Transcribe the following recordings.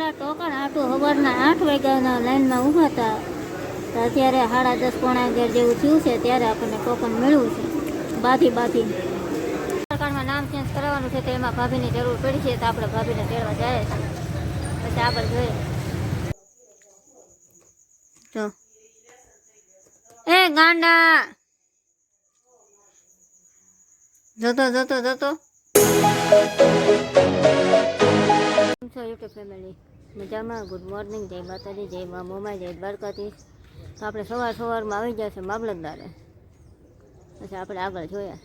એટલા ટોકન આટું સવારના 8 વાગ્યાના લાઈનમાં ઊભા હતા. તો અત્યારે 10:30 પોણા 11 જેવું થયું છે ત્યારે આપણને ટોકન મળ્યું છે બાથી સરકારમાં નામ ચેન્જ કરાવવાનું છે તો એમાં ભાભીની જરૂર પડી છે તો આપણે ભાભીને તેડવા જાય છે. પછી આગળ જોઈએ. જો એ ગાંડા જોતો યુટ્યુબ ફેમિલી મજામાં. ગુડ મોર્નિંગ, જય માતાજી, જય મા મોમાઈ, જય દ્વારકાથી. તો આપણે સવારમાં આવી ગયા છે મામલતદારે. પછી આપણે આગળ જોયા.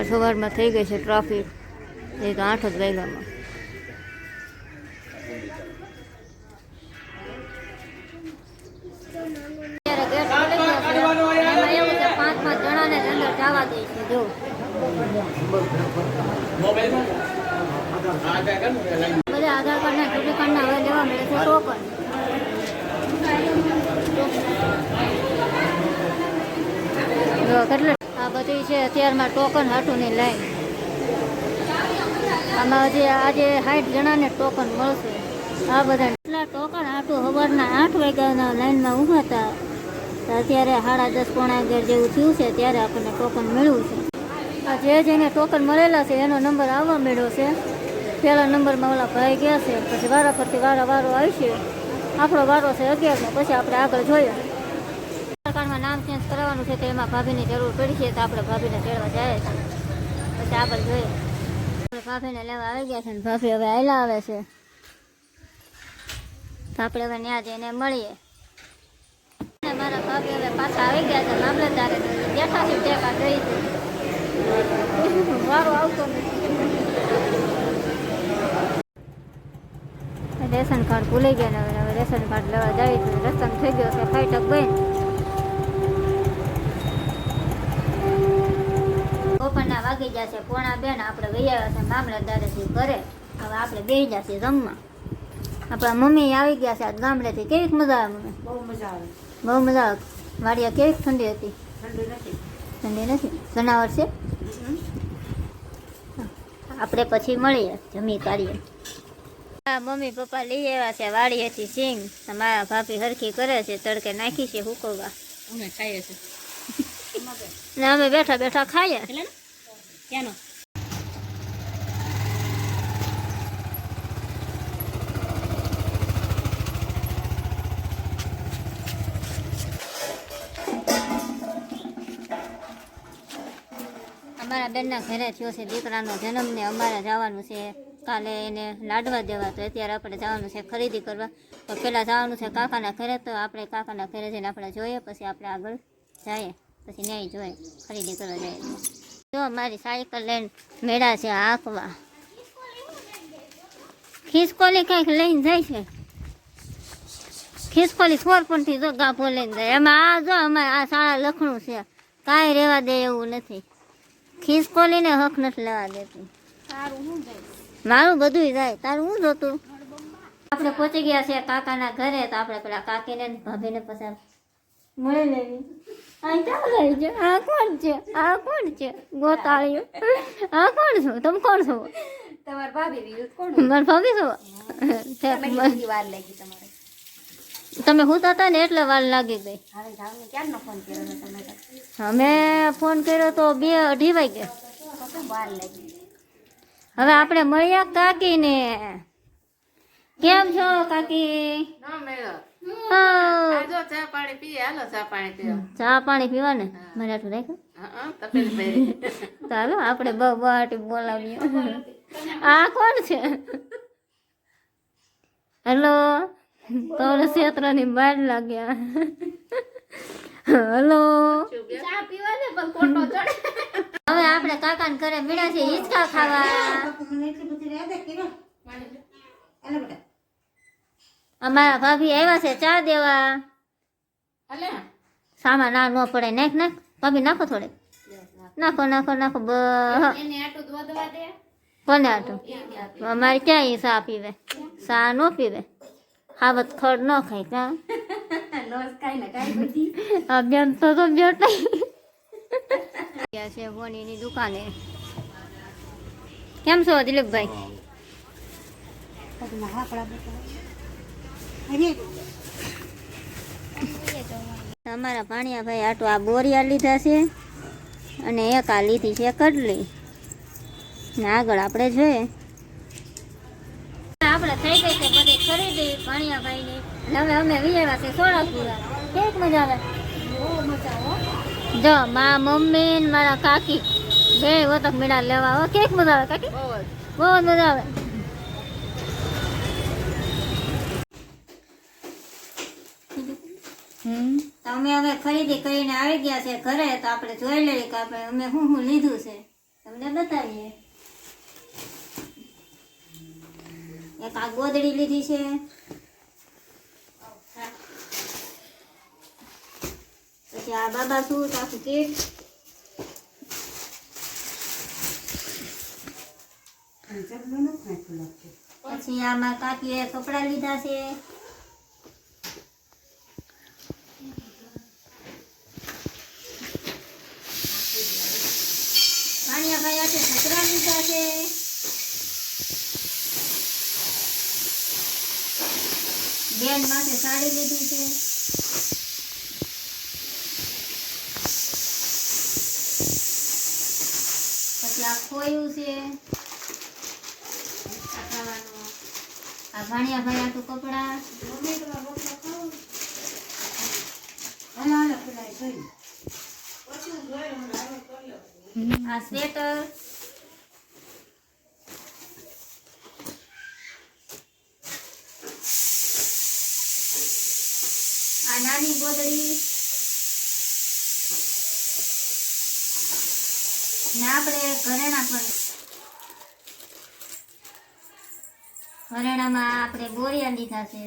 સવારમાં થઈ ગઈ છે ટ્રાફિક. એ તો 8 જ વાગ્યામાં. જણાને અંદર જવા દે છે. જો બધા આધાર કાર્ડના ચૂંટણી કાર્ડના હવે લેવા મળે છે ટોકન. કેટલે આ બધી છે અત્યારમાં ટોકન હાટુની લાઈન. આમાં હજી આજે 60 જણાને ટોકન મળશે. આ બધા એટલા ટોકન હાટું સવારના 8 વાગ્યાના લાઈનમાં ઊભા હતા. અત્યારે 10:30 પોણા 11 જેવું થયું છે ત્યારે આપણને ટોકન મળ્યું છે. આ જેને ટોકન મળેલા છે એનો નંબર આવવા મળ્યો છે. પહેલા નંબરમાં ઓલા ભાઈ ગયા છે. પછી વારો આવશે. આપણો વારો છે 11નો. પછી આપણે આગળ જોઈએ. સરકારમાં નામ ચેન્જ કરાવવાનું છે તો એમાં ભાભીની જરૂર પડી છે તો આપણે ભાભીને તેડવા જાય છે. પછી આગળ જોઈએ. આપણે ભાભીને લેવા આવી ગયા છે ને ભાભી હવે આયલા આવે છે. તો આપણે હવે ત્યાં જઈને મળીએ. મારા ભાભી હવે પાછા આવી ગયા છે મામલતદારે. બેઠા છે ટેકા જઈ વારો આવતો નથી. રેશન કાર્ડ ભૂલી ગયા ને હવે રેશન કાર્ડ લેવા જાય છે. રસ્તામાં થઈ ગયો છે ફાઈટક બંધ. બપોરના વાગી ગયા છે પોણા 2. આપણે વહી આવ્યા છે મામલતદારેથી ઘરે. હવે આપણે બેસી જશે જમવા. આપણા મમ્મી આવી ગયા છે આજ ગામડેથી. કેવીક મજા આવે મમ્મી? બહુ મજા આવે. વાડિયા કેવીક ઠંડી હતી? ઠંડી નથી. જનાવર છે. આપણે પછી મળીએ જમી કાઢીએ. મમ્મી પપ્પા લઈ આવ્યા છે વાડીએથી સિંગ. મારા ભાભી હરખી કરે છે. તડકે નાખી છે હુકવવા. અમે બેઠા ખાઈએ. અમારા બેનના ઘરે થયો છે દીકરાનો જન્મ ને અમારે જવાનું છે કાલે એને લાડવા દેવા. તો અત્યારે આપણે જવાનું છે ખરીદી કરવા. તો પહેલાં જવાનું છે કાકાના ઘરે. તો આપણે કાકાના ઘરે જઈને આપણે જોઈએ પછી આપણે આગળ જઈએ. પછી ન્યાય જોઈએ ખરીદી કરવા જઈએ. જો મારી સાયકલ લઈને મેળા છે આંકવા. ખિસકોલી કંઈક લઈને જાય છે. ખિસકોલી સોરપણથી જો ગાભો લઈને જાય. એમાં આ જો અમારે આ શાળા લખણું છે. કાંઈ રહેવા દે એવું નથી. ખિસકોલીને હક નથી લેવા દેતું. મારું બધું જાય. તારું શું જોતું? આપણે પહોંચી ગયા છે કાકાના ઘરે. તો આપણે પેલા કાકીને ભાભીને પછી મળી લેવી. આ કોણ છે? ગોતાળીઓ. આ કોણ છો? તમે કોણ છો? તમાર ભાભી મારી ભાભી છો? વાર લાગી તમારે. તમે હુતા હતા ને એટલે વાર લાગી ગઈ. ક્યારનો ફોન કર્યો તમે? અમે ફોન કર્યો તો 2-2:30 વાગે. વાર લાગી. હવે આપણે મળ્યા કાકીને. કેમ છો કાકી? ચા પાણી પીવા ને મને આટલું રાખ્યું. ચાલો આપણે બહાટી બોલાવીએ. આ કોણ છે? હેલો. તો ક્ષેત્રની બહાર લાગ્યા. હેલો. હવે આપણે કાકાને ઘરે મળ્યા છે હિંચકા ખાવા. અમારા ભાભી આવ્યા છે ચા દેવા. સામા ના ન પડે. નાખ ભાભી નાખો થોડે. નાખો કોને આટું? અમારે ક્યાં ચા પીવે? ચા ન પીવે. હાવત ખડ ન ખાય કા? બેન તો બેઠા છે હોનીની દુકાને. કેમ છો દિલીપભાઈ? અમારા ભાણિયા ભાઈ આટો આ બોરિયા લીધા છે અને એક આ લીધી છે કડલી ને આગળ આપણે જોઈએ આપણે થઈ ગઈ છે બધી ખરીદી ભાણિયા ભાઈની હવે અમે વિજયવા છે સોળાપુરા કેક મજા આવે બહુ મજા આવે જો મારા મમ્મી ને મારા કાકી બે વતક મીણા લેવા હો કેક મજા આવે કાકી બહુ મજા આવે તમે હવે ખરીદી કરીને આવી ગયા છે ઘરે તો આપણે જોઈ લઈએ કે આપણે અમે શું લીધું છે તમને બતાવીએ એક આ ગોદડી લીધી છે પછી આ બાબા સૂટ આખું કીટ પછી આમાં કાકીએ કપડા લીધા છે ભાણિયા ભાઈ આટલે કપડા લીધા છે બેન માટે સાડી લીધી છે પછી આ ખોયું છે આ ભાણિયા ભાઈ આટલું કપડા આ સ્વેટર આ નાની ગોદડી ને આપણે ઘરેણા પણ ઘરેણામાં આપણે બોરિયા લીધા છે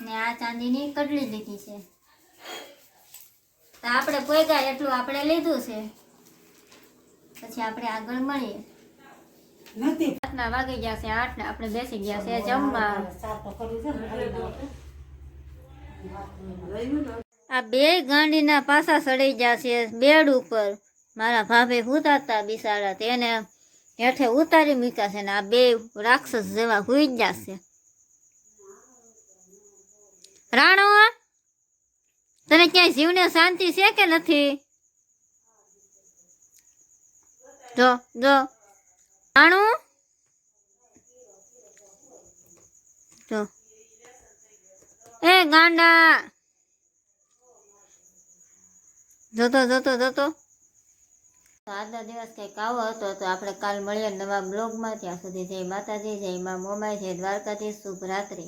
ને આ ચાંદીની કડલી લીધી છે તો આપણે પોઈગા એટલું આપણે લીધું છે પછી આપણે આગળ મળીએ રાતના વાગી ગયા છે 8 ને આપણે બેસી ગયા છે જમવા આ બે ગાંડીના પાસા સડી ગયા છે બેડ ઉપર મારા ભાભે હુતા હતા બિસાડા તેને હેઠે ઉતારી મૂક્યા છે ને આ બે રાક્ષસ જેવા હુઈ ગયા છે રાણો તને ક્યાંય જીવને શાંતિ છે કે નથી જો જો રાણુ જો એ ગાંડા જોતો જોતો જોતો આજનો દિવસ કંઈક આવો હતો તો આપણે કાલ મળીએ નવા બ્લોગમાં ત્યાં સુધી જય માતાજી જય મા મોમાઈ જય દ્વારકાધીશ શુભ રાત્રિ